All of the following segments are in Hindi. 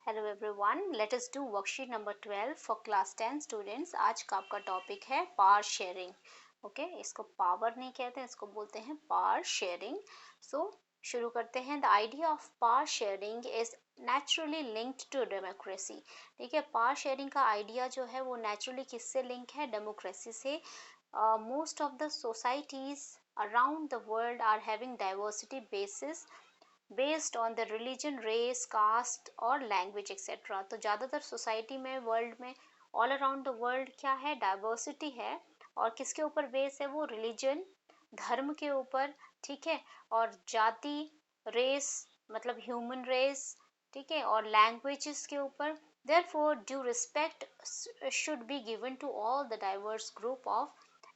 Hello everyone, let us do worksheet number 12 for class 10 students. आज का आपका टॉपिक है पावर शेयरिंग। ओके, इसको पावर नहीं कहते हैं, इसको बोलते हैं पावर शेयरिंग। सो शुरू करते हैं। The idea of power sharing is naturally linked to democracy. ठीक है, पावर शेयरिंग का आइडिया जो है वो नेचुरली किससे लिंक है? डेमोक्रेसी से। Most of the societies around the world are having diversity basis based on the religion, race, caste और लैंग्वेज एक्सेट्रा। तो ज़्यादातर सोसाइटी में, वर्ल्ड में, ऑल अराउंड द वर्ल्ड क्या है? डाइवर्सिटी है। और किसके ऊपर बेस है वो? रिलीजन, धर्म के ऊपर। ठीक है, और जाति, रेस मतलब ह्यूमन रेस, ठीक है, और लैंग्वेजेस के ऊपर। therefore due respect should be given to all the diverse group of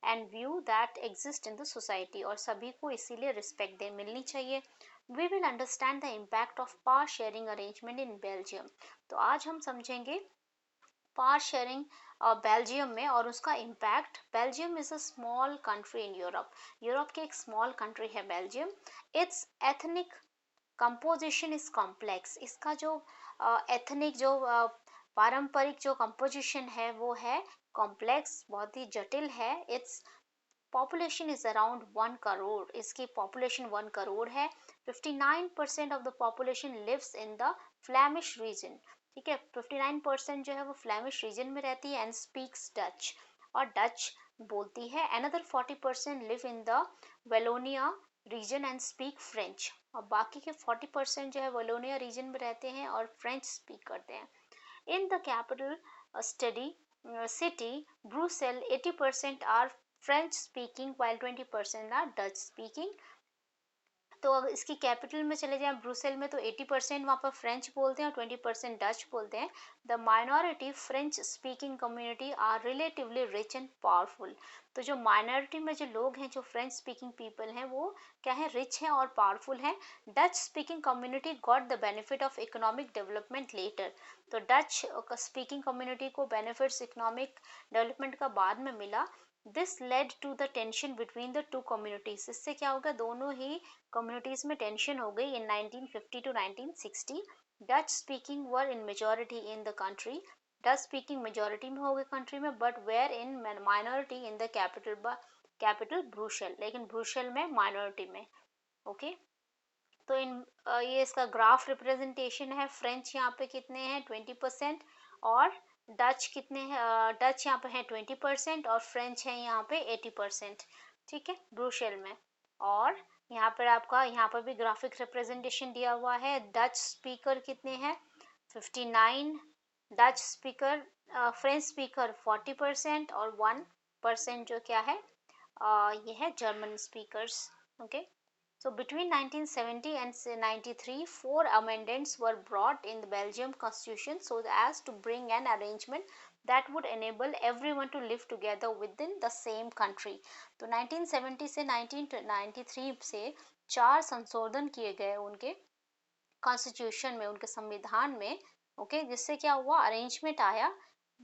and view that exist in the society। और सभी को इसीलिए रिस्पेक्ट दे मिलनी चाहिए। We will understand the impact of power sharing arrangement in Belgium। तो आज हम समझेंगे पावर शेयरिंग बेल्जियम में और उसका impact. Belgium is a small country in Europe. Europe की एक स्मॉल कंट्री है Belgium. It's ethnic composition is complex. इसका जो एथनिक जो पारंपरिक जो कंपोजिशन है वो है कॉम्प्लेक्स, बहुत ही जटिल है। It's population is around 1 crore. इसकी पॉपुलेशन 1 करोड़ है। 59% of the population lives in the Flemish region. ठीक है, 59% जो है वो फ्लैमिश रीजन में रहती है एंड स्पीक्स डच, और डच बोलती है। Another 40% live in the Wallonia region and speak French. और बाकी के 40% जो है वेलोनिया रीजन में रहते हैं और फ्रेंच स्पीक करते हैं। इन the capital study city Brussels, 80% are French speaking while 20% are Dutch speaking। तो अगर इसकी कैपिटल में चले जाएं ब्रुसेल में, तो 80% वहाँ पर फ्रेंच बोलते हैं और 20% डच बोलते हैं। The minority French speaking community are relatively rich and powerful. तो जो माइनॉरिटी में जो लोग हैं, जो फ्रेंच स्पीकिंग पीपल हैं, वो क्या है? रिच हैं और पावरफुल हैं। Dutch speaking community got the benefit of economic development later. तो डच स्पीकिंग कम्युनिटी को बेनिफिट्स इकोनॉमिक डेवलपमेंट का बाद में मिला। This led to the tension between the two communities. इससे क्या हो गया? दोनों ही कम्युनिटीज में टेंशन हो गई in 1950 to 1960। Dutch speaking were in majority in the country. Dutch speaking majority में हो गए कंट्री में, but were in minority in the capital Brussels. लेकिन ब्रुसेल में माइनॉरिटी में। ओके, तो ये इसका ग्राफ रिप्रेजेंटेशन है। फ्रेंच यहाँ पे कितने हैं? 20%। और डच कितने हैं? डच यहाँ पे है 20% और फ्रेंच है यहाँ पे 80%। ठीक है, ब्रुसेल में। और यहाँ पर आपका, यहाँ पर भी ग्राफिक रिप्रेजेंटेशन दिया हुआ है। डच स्पीकर कितने हैं? 59 डच स्पीकर। फ्रेंच स्पीकर 40% और 1% जो क्या है, ये है German speakers. Okay, so between 1970 and 93, 4 amendments were brought in the Belgium constitution so as to bring an arrangement that would enable everyone to live together within the same country। तो 1970 से 1993 से 4 संशोधन किए गए उनके कॉन्स्टिट्यूशन में, उनके संविधान में। ओके, जिससे क्या हुआ? अरेंजमेंट आया।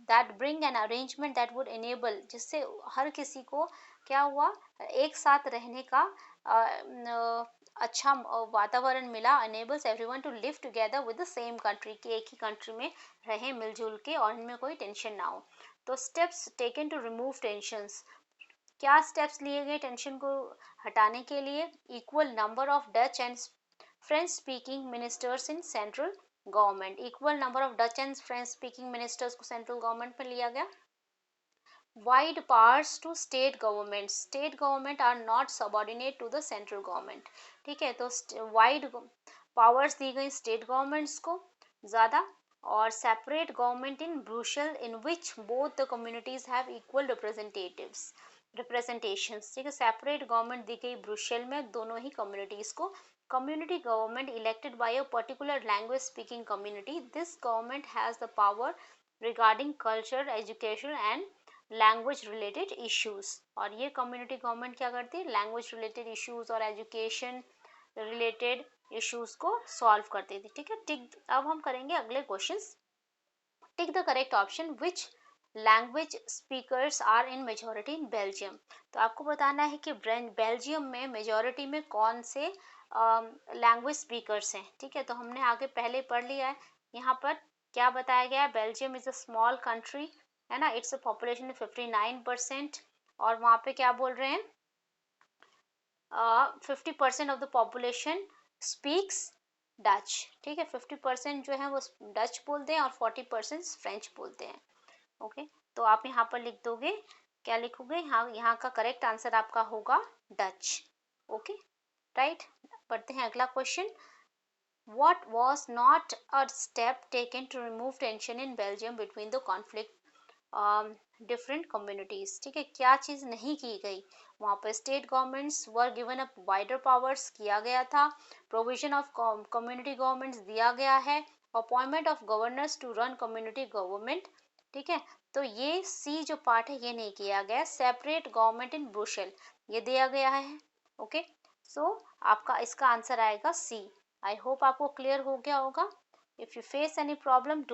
That bring an arrangement that would enable, जिससे हर किसी को क्या हुआ? एक साथ रहने का अच्छा वातावरण मिला। enables everyone to live together with the same country, कि एक ही कंट्री में रहें मिलजुल के और इनमें कोई टेंशन ना हो। तो steps taken to remove tensions. क्या स्टेप्स लिए गए टेंशन को हटाने के लिए? Equal number of Dutch and French speaking ministers in central government. Equal number of Dutch and French speaking ministers को सेंट्रल गवर्नमेंट में लिया गया। wide powers to state governments। state government are not subordinate to the central government। ठीक है, तो वाइड पावर्स दी गई स्टेट गवर्नमेंट्स को ज़्यादा। और separate government in Brussels in which both the communities have equal representations. ठीक है, सेपरेट गवर्नमेंट दी गई ब्रुसेल में दोनों ही कम्युनिटीज को। Community government elected by a particular language speaking community. This government has the power regarding culture, education and language related issues. और ये कम्युनिटी गवर्नमेंट क्या करती है? लैंग्वेज रिलेटेड इश्यूज और एजुकेशन रिलेटेड इश्यूज को सॉल्व करती थी। ठीक है, टिक। अब हम करेंगे अगले questions. Tick the correct option. Which language speakers are in majority in Belgium. तो आपको बताना है कि बेल्जियम में मेजोरिटी में कौन से लैंग्वेज स्पीकर्स हैं। ठीक है, तो हमने आगे पहले पढ़ लिया है। यहाँ पर क्या बताया गया है, Belgium is a small country, है ना, इट्स पॉपुलेशन 59%, और वहाँ पे क्या बोल रहे हैं, 50% of the population speaks Dutch, ठीक है, 50% जो है वो डच बोलते हैं और 40% फ्रेंच बोलते हैं। ओके, तो आप यहाँ पर लिख दोगे, क्या लिखोगे, यहाँ का करेक्ट आंसर आपका होगा डच। Okay, right. पढ़ते हैं अगला question. What was not a step taken to remove tension in Belgium between the conflict different communities, ठीक है, क्या चीज नहीं की गई वहाँ पर, state governments were given up wider powers किया गया था, प्रोविजन ऑफ कम्युनिटी गवर्नमेंट्स दिया गया है, appointment of governors to run community government, ठीक है, तो ये सी जो पार्ट है ये नहीं किया गया, सेपरेट गवर्नमेंट इन ब्रुसेल ये दिया गया है। ओके, सो आपका इसका आंसर आएगा सी। आई होप आपको क्लियर हो गया होगा। If you face any problem